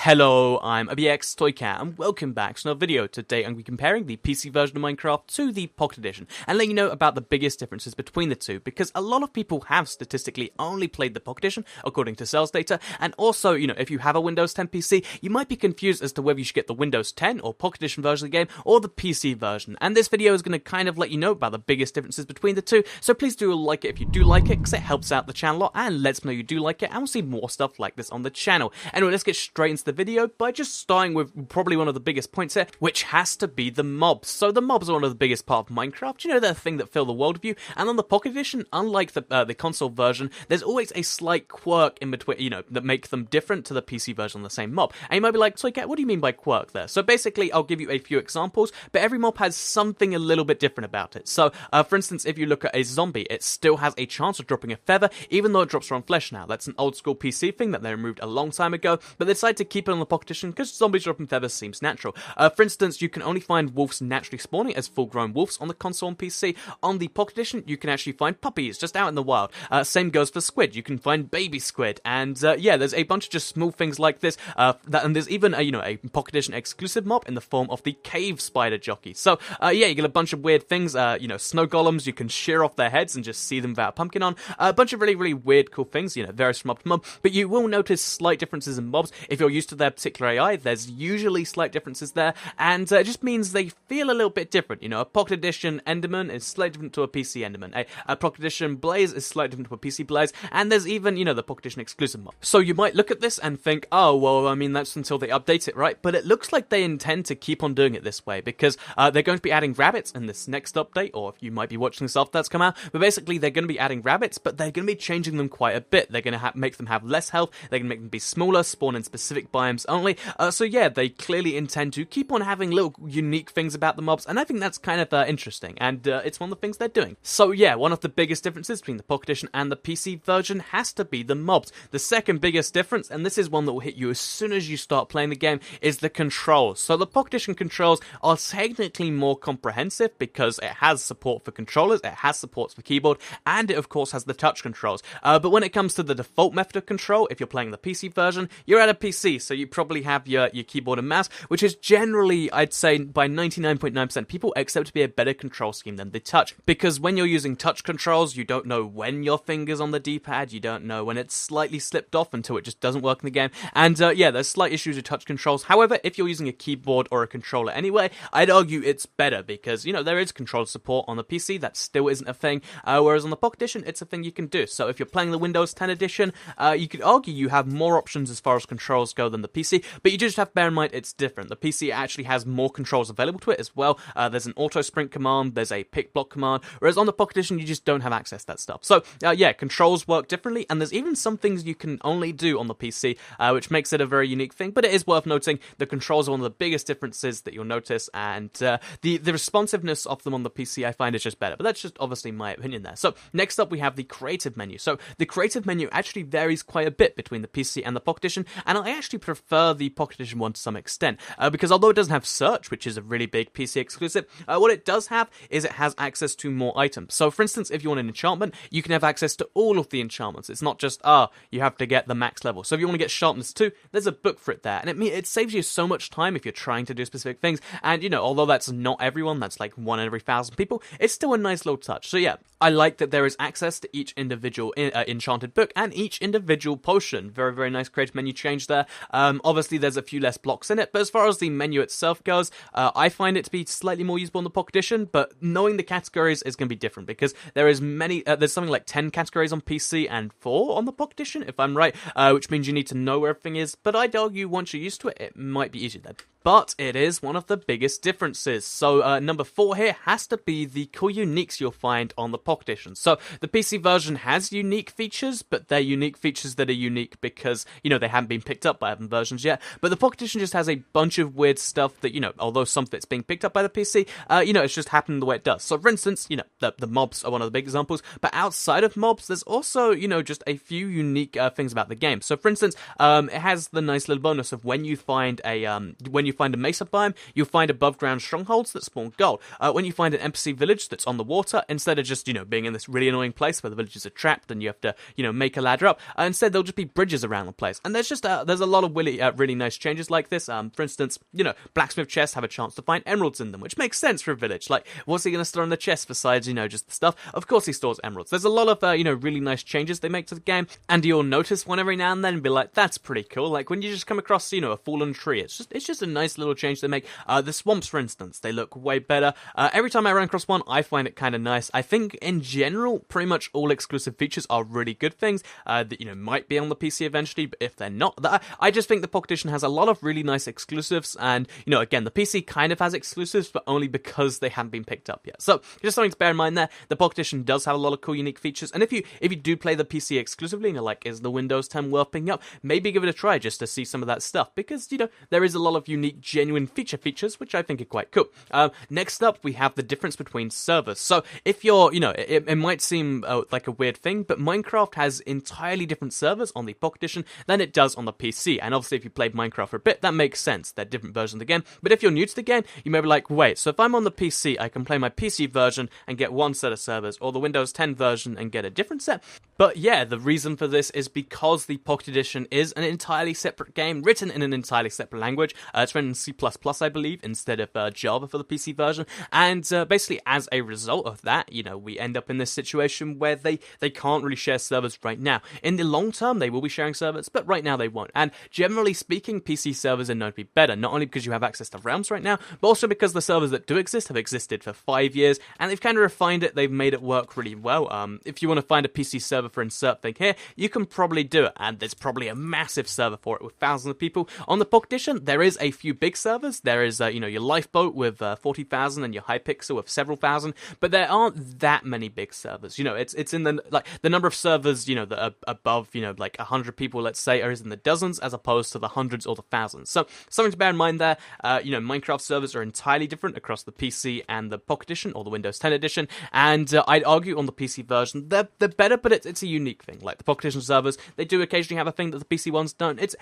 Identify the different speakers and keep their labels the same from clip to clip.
Speaker 1: Hello, I'm ABX Toycat, and welcome back to another video. Today I'm going to be comparing the PC version of Minecraft to the Pocket Edition, and letting you know about the biggest differences between the two, because a lot of people have statistically only played the Pocket Edition, according to sales data, and also, if you have a Windows 10 PC, you might be confused as to whether you should get the Windows 10 or Pocket Edition version of the game, or the PC version, and this video is going to kind of let you know about the biggest differences between the two, so please do like it if you do like it, because it helps out the channel a lot, and lets me know you do like it, and we'll see more stuff like this on the channel. Anyway, let's get straight into the video by just starting with probably one of the biggest points here, which has to be the mobs. So the mobs are one of the biggest part of Minecraft. They're the thing that fill the world with you. And on the Pocket Edition, unlike the console version, there's always a slight quirk in between, that make them different to the PC version of the same mob. And you might be like, so what do you mean by quirk there? So basically, I'll give you a few examples, but every mob has something a little bit different about it. So, for instance, if you look at a zombie, it still has a chance of dropping a feather, even though it drops from flesh now. That's an old school PC thing that they removed a long time ago, but they decided to keep it on the Pocket Edition because zombies dropping feathers seems natural. For instance, you can only find wolves naturally spawning as full-grown wolves on the console and PC. On the Pocket Edition, you can actually find puppies just out in the wild. Same goes for squid. You can find baby squid, and yeah, there's a bunch of just small things like this. And there's even a Pocket Edition exclusive mob in the form of the cave spider jockey. So yeah, you get a bunch of weird things. Snow golems. You can shear off their heads and just see them without a pumpkin on. A bunch of really, really weird, cool things. Varies from mob to mob, but you will notice slight differences in mobs if you're used to their particular AI. There's usually slight differences there, and it just means they feel a little bit different. A Pocket Edition Enderman is slightly different to a PC Enderman. A Pocket Edition Blaze is slightly different to a PC Blaze, and there's even, the Pocket Edition exclusive mob. So you might look at this and think, oh, well, I mean, that's until they update it, right? But it looks like they intend to keep on doing it this way, because they're going to be adding rabbits in this next update, or if you might be watching this after that's come out, but basically they're going to be adding rabbits, but they're going to be changing them quite a bit. They're going to make them have less health, they're going to make them be smaller, spawn in specific biomes only, so yeah, they clearly intend to keep on having little unique things about the mobs, and I think that's kind of interesting, and it's one of the things they're doing. So yeah, one of the biggest differences between the Pocket Edition and the PC version has to be the mobs. The second biggest difference, and this is one that will hit you as soon as you start playing the game, is the controls. So the Pocket Edition controls are technically more comprehensive because it has support for controllers, it has supports for keyboard, and it of course has the touch controls. But when it comes to the default method of control, if you're playing the PC version, you're at a PC, so you probably have your keyboard and mouse, which is generally, I'd say, by 99.9% people, accept to be a better control scheme than the touch. Because when you're using touch controls, you don't know when your finger's on the D-pad, you don't know when it's slightly slipped off until it just doesn't work in the game, and yeah, there's slight issues with touch controls. However, if you're using a keyboard or a controller anyway, I'd argue it's better, because, there is controller support on the PC, that still isn't a thing, whereas on the Pocket Edition, it's a thing you can do. So if you're playing the Windows 10 edition, you could argue you have more options as far as controls go than the PC, but you just have to bear in mind it's different. The PC actually has more controls available to it as well. There's an auto sprint command, there's a pick block command, whereas on the Pocket Edition you just don't have access to that stuff. So yeah, controls work differently, and there's even some things you can only do on the PC, which makes it a very unique thing, but it is worth noting the controls are one of the biggest differences that you'll notice, and the responsiveness of them on the PC I find is just better, but that's just obviously my opinion there. So next up we have the creative menu. So the creative menu actually varies quite a bit between the PC and the Pocket Edition, and I actually prefer the Pocket Edition one to some extent, because although it doesn't have search, which is a really big PC exclusive, what it does have is it has access to more items. So for instance, if you want an enchantment, you can have access to all of the enchantments. It's not just, you have to get the max level. So if you want to get sharpness 2, there's a book for it there, and it saves you so much time if you're trying to do specific things, and although that's not everyone, that's like 1 in every 1,000 people, it's still a nice little touch. So yeah, I like that there is access to each individual enchanted book and each individual potion. Very, very nice creative menu change there. Obviously, there's a few less blocks in it, but as far as the menu itself goes, I find it to be slightly more usable in the Pocket Edition, but knowing the categories is going to be different, because there is there's something like 10 categories on PC and 4 on the Pocket Edition, if I'm right, which means you need to know where everything is, but I'd argue once you're used to it, it might be easier then. But it is one of the biggest differences. So number 4 here has to be the cool uniques you'll find on the Pocket Edition. So the PC version has unique features, but they're unique features that are unique because, they haven't been picked up by other versions yet. But the Pocket Edition just has a bunch of weird stuff that, although some of it's being picked up by the PC, it's just happening the way it does. So for instance, the mobs are one of the big examples, but outside of mobs, there's also, just a few unique things about the game. So for instance, it has the nice little bonus of when you find find a mesa biome, you'll find above ground strongholds that spawn gold. When you find an NPC village that's on the water, instead of just, being in this really annoying place where the villagers are trapped and you have to, make a ladder up, instead there'll just be bridges around the place. And there's a lot of really nice changes like this. For instance, blacksmith chests have a chance to find emeralds in them, which makes sense for a village. Like, what's he going to store in the chest besides, just the stuff? Of course he stores emeralds. There's a lot of, really nice changes they make to the game, and you'll notice one every now and then and be like, that's pretty cool. Like, when you just come across, a fallen tree, it's just a nice little change they make. The swamps, for instance, they look way better. Every time I run across one, I find it kind of nice. I think, in general, pretty much all exclusive features are really good things that, might be on the PC eventually, but if they're not, I just think the Pocket Edition has a lot of really nice exclusives, and, again, the PC kind of has exclusives, but only because they haven't been picked up yet. So, just something to bear in mind there. The Pocket Edition does have a lot of cool, unique features, and if you do play the PC exclusively, and you're like, is the Windows 10 worth picking up? Maybe give it a try just to see some of that stuff, because, there is a lot of unique, genuine features, which I think are quite cool. Next up, we have the difference between servers. So, if you're, it might seem like a weird thing, but Minecraft has entirely different servers on the Pocket Edition than it does on the PC, and obviously if you played Minecraft for a bit, that makes sense. They're different versions of the game, but if you're new to the game, you may be like, wait, so if I'm on the PC, I can play my PC version and get one set of servers, or the Windows 10 version and get a different set? But yeah, the reason for this is because the Pocket Edition is an entirely separate game, written in an entirely separate language. It's written in C++, I believe, instead of Java for the PC version, and basically as a result of that, we end up in this situation where they can't really share servers right now. In the long term, they will be sharing servers, but right now they won't. And generally speaking, PC servers are known to be better, not only because you have access to realms right now, but also because the servers that do exist have existed for 5 years, and they've kind of refined it. They've made it work really well. If you want to find a PC server for insert thing here, you can probably do it, and there's probably a massive server for it with thousands of people. On the Pocket Edition, there is a few big servers. There is, your Lifeboat with 40,000 and your Hypixel with several thousand, but there aren't that many big servers. It's in the number of servers, that are above, 100 people, let's say, is in the dozens as opposed to the hundreds or the thousands. So something to bear in mind there. Minecraft servers are entirely different across the PC and the Pocket Edition or the Windows 10 edition, and I'd argue on the PC version they're better, but it's a unique thing. Like the Pocket Edition servers, they do occasionally have a thing that the PC ones don't. It's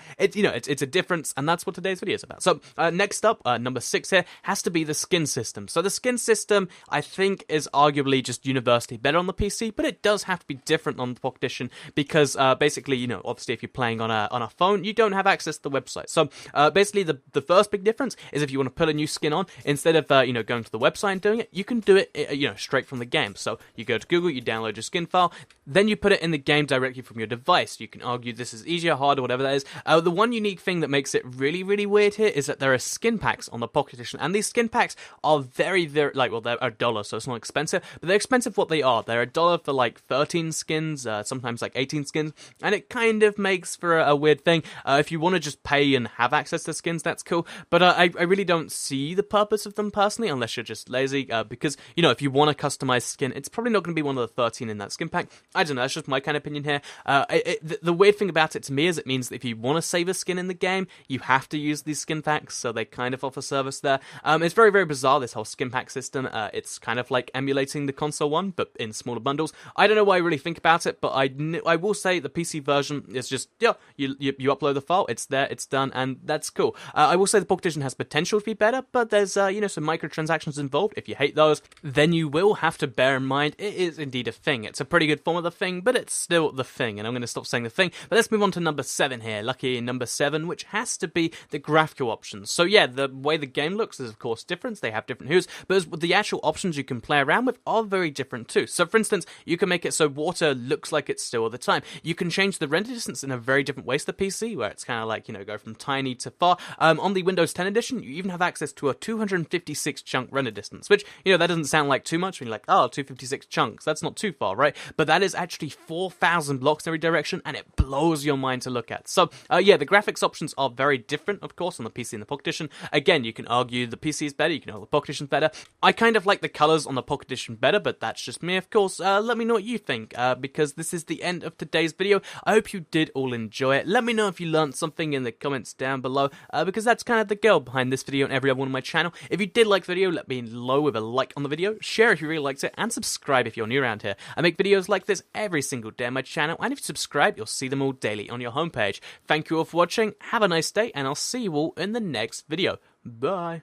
Speaker 1: a difference, and that's what today's video is about. So next up, number 6 here has to be the skin system. So the skin system, I think, is arguably just universally better on the PC, but it does have to be different on the Pocket Edition because basically, obviously if you're playing on a phone, you don't have access to the website. So basically the first big difference is if you want to put a new skin on, instead of going to the website and doing it, you can do it straight from the game. So you go to Google, you download your skin file, then you put it in the game directly from your device. You can argue this is easier, harder, whatever that is. The one unique thing that makes it really, really weird here is that there are skin packs on the Pocket Edition, and these skin packs are very, very, they're $1, so it's not expensive, but they're expensive what they are. They're $1 for 13 skins, sometimes 18 skins, and it kind of makes for a weird thing. If you want to just pay and have access to skins, that's cool, but I really don't see the purpose of them personally, unless you're just lazy, because, if you want a customized skin, it's probably not going to be one of the 13 in that skin pack. I don't know, that's just my kind of opinion here. The weird thing about it to me is it means that if you want to save a skin in the game, you have to use these skin packs, so they kind of offer service there. It's very, very bizarre, this whole skin pack system. It's kind of like emulating the console one, but in smaller bundles. I don't know why I really think about it, but I will say the PC version is just, you upload the file, it's there, it's done, and that's cool. I will say the Pocket Edition has potential to be better, but there's, some microtransactions involved. If you hate those, then you will have to bear in mind it is indeed a thing. It's a pretty good form of the thing, but it's still the thing, and I'm going to stop saying the thing. But let's move on to number 7 here. Lucky number 7, which has to be the graphical options. So yeah, the way the game looks is of course different. They have different hues, but the actual options you can play around with are very different too. So for instance, you can make it so water looks like it's still all the time. You can change the render distance in a very different way to the PC, where it's kind of like, go from tiny to far. On the Windows 10 edition, you even have access to a 256 chunk render distance, which, that doesn't sound like too much when you're like, oh, 256 chunks, that's not too far, right? But that is actually 4,000 blocks in every direction, and it blows your mind to look at. So, yeah, the graphics options are very different, of course, on the PC and the Pocket Edition. Again, you can argue the PC is better, you can argue the Pocket Edition is better. I kind of like the colors on the Pocket Edition better, but that's just me, of course. Let me know what you think, because this is the end of today's video. I hope you did all enjoy it. Let me know if you learned something in the comments down below, because that's kind of the goal behind this video and every other one on my channel. If you did like the video, let me know with a like on the video, share if you really liked it, and subscribe if you're new around here. I make videos like this every single day on my channel, and if you subscribe, you'll see them all daily on your homepage. Thank you all for watching, have a nice day, and I'll see you all in the next video. Bye.